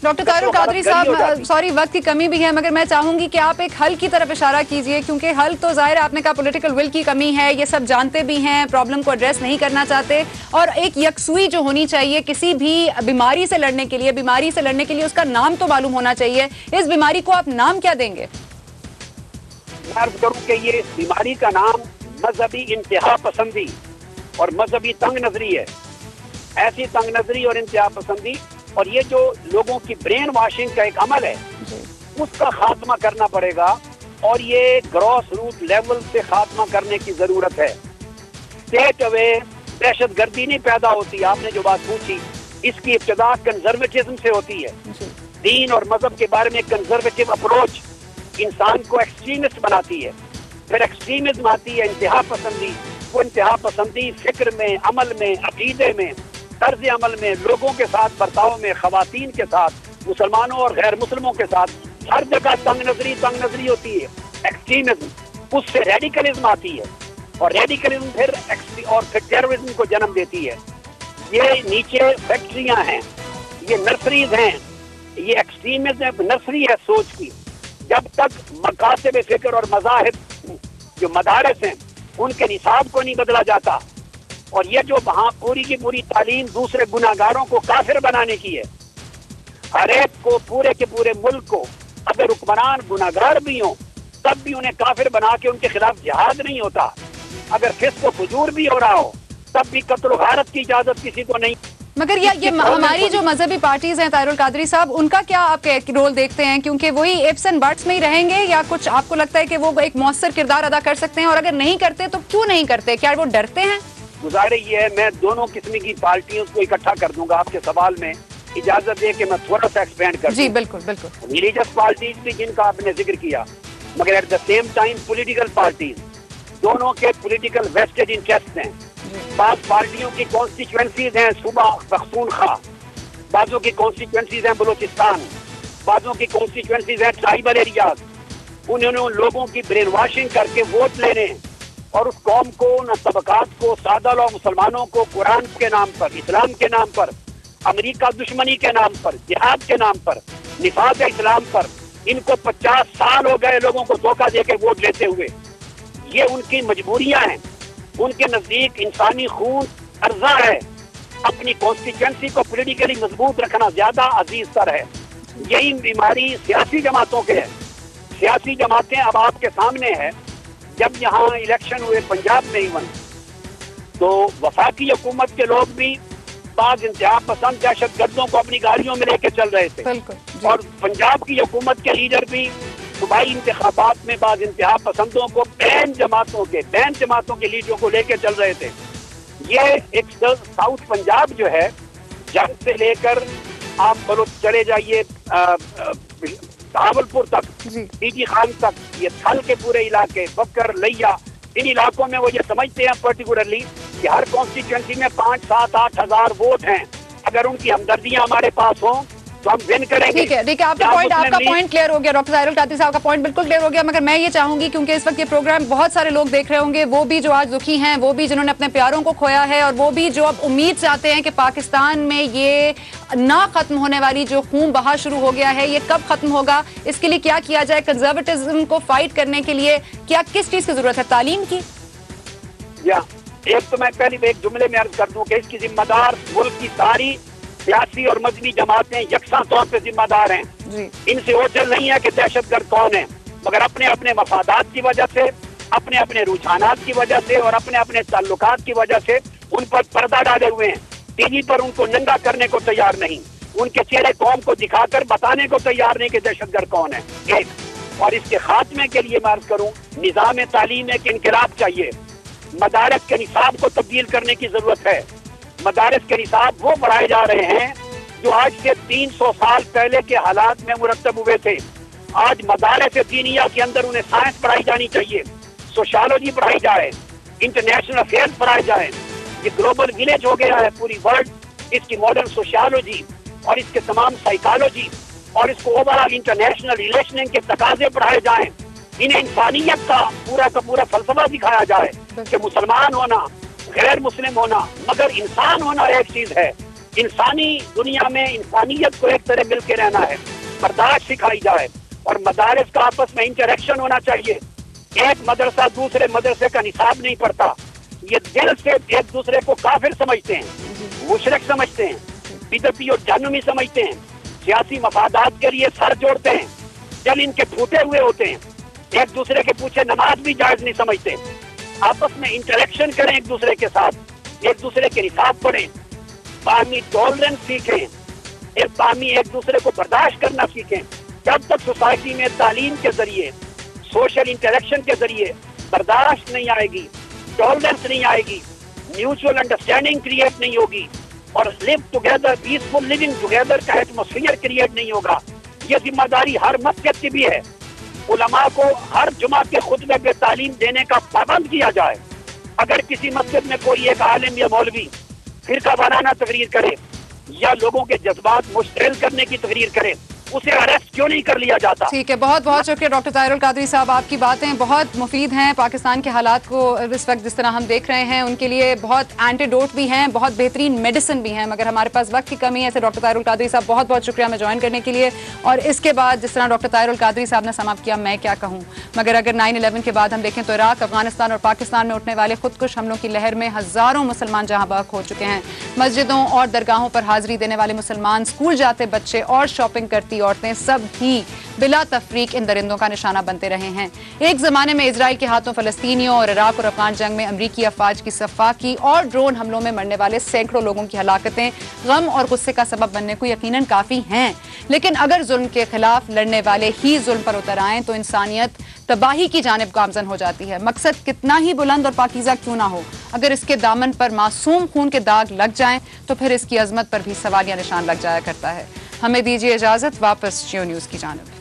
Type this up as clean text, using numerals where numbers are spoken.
Doctor तारुल Qadri साहब, sorry वक्त की कमी भी है, मगर मैं चाहूंगी कि आप एक हल की तरफ इशारा कीजिए, क्योंकि हल तो जाहिर है आपने कहा पॉलिटिकल विल की कमी है, ये सब जानते भी हैं, प्रॉब्लम को एड्रेस नहीं करना चाहते, और एक यकसुई जो होनी चाहिए किसी भी बीमारी से लड़ने के लिए उसका नाम तो मालूम होना चाहिए। इस बीमारी को आप नाम क्या देंगे? मैं अर्ज करूं कि ये बीमारी का नाम मजहबी इंतहा पसंदी और मजहबी तंग नजरी है। ऐसी तंग नजरी और इंतहा पसंदी और ये जो लोगों की ब्रेन वॉशिंग का एक अमल है, उसका खात्मा करना पड़ेगा और ये ग्रॉस रूट लेवल से खात्मा करने की जरूरत है। स्टेट अवे दहशत गर्दी नहीं पैदा होती, आपने जो बात पूछी, इसकी इब्तिदा कंजर्वेटिज्म से होती है। दीन और मजहब के बारे में कंजर्वेटिव अप्रोच इंसान को एक्सट्रीमिस्ट बनाती है। फिर एक्सट्रीमिज्म आती है इंतहा पसंदी। वो इंतहा पसंदी फिक्र में, अमल में, अकीदे में, तर्ज अमल में, लोगों के साथ बर्ताव में, खवातीन के साथ, मुसलमानों और गैर मुस्लिमों के साथ, हर जगह तंग नजरी होती है, एक्सट्रीमिज्म। उससे रेडिकलिज्म आती है और रेडिकलिज्म फिर टेररिज्म को जन्म देती है। ये नीचे फैक्ट्रियां हैं, ये नर्सरीज हैं, ये एक्सट्रीमिज्म नर्सरी है सोच की। जब तक मकासब फिक्र और मज़ाहिब जो मदारस हैं उनके निसाब को नहीं बदला जाता, और ये जो वहां पूरी की पूरी तालीम दूसरे गुनाहगारों को काफिर बनाने की है। हर एक को, पूरे के पूरे मुल्क को, अगर हुक्मरान गुनाहगार भी हों तब भी उन्हें काफिर बना के उनके खिलाफ जिहाद नहीं होता। अगर फिस्क व फुजूर भी हो रहा हो तब भी कत्ल गारत की इजाजत किसी को नहीं। मगर ये हमारी जो मजहबी पार्टीज हैं तारुल कादरी साहब, उनका क्या आप रोल देखते हैं? क्योंकि वही इफ्स एंड बट्स में ही रहेंगे, या कुछ आपको लगता है कि वो एक मौसर किरदार अदा कर सकते हैं? और अगर नहीं करते तो क्यों नहीं करते? क्या वो डरते हैं? गुजारे ये है, मैं दोनों किस्म की पार्टियों को इकट्ठा कर दूंगा। आपके सवाल में इजाजत दे कि मैं थोड़ा सा एक्सपेंड कर जी बिल्कुल बिल्कुल। रिलीजियस पार्टीज भी जिनका आपने जिक्र किया, मगर at the same time political parties, दोनों के पॉलिटिकल वेस्टेड इंटरेस्ट हैं। बाद पार्टियों की कॉन्स्टिट्यूएंसीज हैं सूबा पख्तूनख्वा, बाजों की कॉन्स्टिट्यूएंसीज हैं बलोचिस्तान, बाजों की कॉन्स्टिट्यूएंसीज हैं ट्राइबल एरियाज। उन्होंने उन लोगों की ब्रेन वॉशिंग करके वोट लेने और उस कौम को, उन तबकात को, सादा लो मुसलमानों को कुरान के नाम पर, इस्लाम के नाम पर, अमेरिका दुश्मनी के नाम पर, जिहाद के नाम पर, निफाज इस्लाम पर, इनको 50 साल हो गए लोगों को धोखा देके वोट लेते हुए। ये उनकी मजबूरियां हैं। उनके नजदीक इंसानी खून अर्जा है। अपनी कॉन्स्टिट्यूएंसी को पॉलिटिकली मजबूत रखना ज्यादा अजीज तर है। यही बीमारी सियासी जमातों के है। सियासी जमातें अब आपके सामने है। जब यहाँ इलेक्शन हुए पंजाब में इवन, तो वफाकी हुकूमत के लोग भी बाज इंतहा पसंद दहशत गर्दों को अपनी गाड़ियों में लेके चल रहे थे, और पंजाब की हुकूमत के लीडर भी सूबाई इंतखाबात में बाज इंतहा पसंदों को बैन जमातों के लीडरों को लेके चल रहे थे। ये एक साउथ पंजाब जो है, जंग से लेकर आप बोलो चले जाइए भावलपुर तक, टीटी खान तक, ये थल के पूरे इलाके, बकर लैया, इन इलाकों में वो ये समझते हैं पर्टिकुलरली कि हर कॉन्स्टिट्यूएंसी में 5, 7, 8 हजार वोट हैं। अगर उनकी हमदर्दियां हमारे पास हों तो हम विन करेंगे। ठीक है, आपका पॉइंट क्लियर हो गया। डॉक्टर तारुल कादरी साहब का पॉइंट बिल्कुल क्लियर हो गया। मगर मैं ये चाहूंगी, क्योंकि इस वक्त ये प्रोग्राम बहुत सारे लोग देख रहे होंगे, वो भी जो आज दुखी हैं, वो भी जिन्होंने अपने प्यारों को खोया है, और वो भी जो अब उम्मीद चाहते हैं कि पाकिस्तान में ये ना खत्म होने वाली जो खून बहा शुरू हो गया है, ये कब खत्म होगा? इसके लिए क्या किया जाए? कंजर्वेटिज्म को फाइट करने के लिए क्या, किस चीज की जरूरत है? तालीम की? एक तो मैं पहले एक जुमले में अर्ज कर दूं कि इसकी जिम्मेदार मुल्क की सारी सियासी और मजहबी जमातें यकसा तौर पे जिम्मेदार हैं। इनसे ओझल नहीं है कि दहशतगर्द कौन है, मगर अपने अपने मफादात की वजह से, अपने अपने रुझानात की वजह से और अपने अपने ताल्लुकात की वजह से उन पर पर्दा डाले हुए हैं। टीवी पर उनको नंगा करने को तैयार नहीं, उनके चेहरे कौम को दिखाकर बताने को तैयार नहीं कि दहशतगर्द कौन है। एक, और इसके खात्मे के लिए मैं अर्ज करूं, निजाम तालीम एक इनकलाब चाहिए। मदारस के निसाब को तब्दील करने की जरूरत है। मदारस के निसाब वो पढ़ाए जा रहे हैं जो आज से 300 साल पहले के हालात में मुरतब हुए थे। आज मदारस दीनिया के अंदर उन्हें साइंस पढ़ाई जानी चाहिए, सोशियोलॉजी पढ़ाई जाए, इंटरनेशनल अफेयर्स पढ़ाए जाए। ये ग्लोबल विलेज हो गया है पूरी वर्ल्ड, इसकी मॉडर्न सोशियोलॉजी और इसके तमाम साइकोलॉजी और इसको ओवरऑल इंटरनेशनल रिलेशनिंग के तकाजे पढ़ाए जाएं। इन्हें इंसानियत का पूरा फलसफा दिखाया जाए कि मुसलमान होना, गैर मुस्लिम होना, मगर इंसान होना एक चीज है, इंसानी दुनिया में इंसानियत को एक तरह मिलकर रहना है, बर्दाश्त सिखाई जाए और मदारिस का आपस में इंटरेक्शन होना चाहिए। एक मदरसा दूसरे मदरसे का निसाब नहीं पढ़ता, ये दिल से एक दूसरे को काफिर समझते हैं, मुशरिक समझते हैं, बिदअती और जहन्नुमी समझते हैं, सियासी मफादात के लिए सर जोड़ते हैं, दिल इनके फूटे हुए होते हैं, एक दूसरे के पीछे नमाज भी जायज नहीं समझते। आपस में इंटरेक्शन करें एक दूसरे के साथ, एक दूसरे के निसाब पढ़ें, बाहमी टॉलरेंस सीखें, बाहमी एक दूसरे को बर्दाश्त करना सीखें। जब तक सोसाइटी में तालीम के जरिए, सोशल इंटरेक्शन के जरिए बर्दाश्त नहीं आएगी, टॉलरेंस नहीं आएगी, म्यूचुअल अंडरस्टैंडिंग क्रिएट नहीं होगी और live together, peaceful living together का एटमॉस्फेयर क्रिएट नहीं होगा। ये जिम्मेदारी हर मस्जिद की भी है। उलमा को हर जुमा के खुतबे पे तालीम देने का पाबंद किया जाए। अगर किसी मस्जिद में कोई एक आलिम या मौलवी फिरका वाराना तकरीर करे या लोगों के जज्बात मुश्तिल करने की तकरीर करे, उसे अरेस्ट क्यों नहीं कर लिया जाता? ठीक है, बहुत बहुत शुक्रिया डॉक्टर ताहिरुल कादरी साहब, आपकी बातें बहुत मुफीद हैं। पाकिस्तान के हालात को इस वक्त जिस तरह हम देख रहे हैं उनके लिए बहुत एंटीडोट भी हैं, बहुत बेहतरीन मेडिसिन भी हैं, मगर हमारे पास वक्त की कमी है। ऐसे डॉक्टर ताहिरुल कादरी साहब बहुत बहुत शुक्रिया हमें ज्वाइन करने के लिए। और इसके बाद जिस तरह डॉक्टर ताहिरुल कादरी साहब ने समाप्त किया, मैं क्या कहूँ, मगर अगर 9/11 के बाद हम देखें तो इराक, अफगानिस्तान और पाकिस्तान में उठने वाले खुदकुश हमलों की लहर में हज़ारों मुसलमान जहाँ बाग हो चुके हैं। मस्जिदों और दरगाहों पर हाजिरी देने वाले मुसलमान, स्कूल जाते बच्चे और शॉपिंग करती औरतें सब ही बिला तफरीक इन दरिंदों का निशाना बनते रहे हैं। एक जमाने में इजराइल के हाथों फलस्तीनियों और इराक और अफगान जंग में अमरीकी अफवाज की सफाकी और ड्रोन हमलों में मरने वाले सैकड़ों लोगों की हलाकतें गम और गुस्से का सबब बनने को यकीनन काफी हैं। लेकिन अगर जुल्म के खिलाफ लड़ने वाले ही जुल्म पर उतर आएं तो इंसानियत तबाही की जानिब गामजन हो जाती है। मकसद कितना ही बुलंद और पाकीज़ा क्यों ना हो, अगर इसके दामन पर मासूम खून के दाग लग जाएं तो फिर इसकी अजमत पर भी सवालिया निशान लग जाया करता है। हमें दीजिए इजाजत, वापस जियो न्यूज़ की जानिब।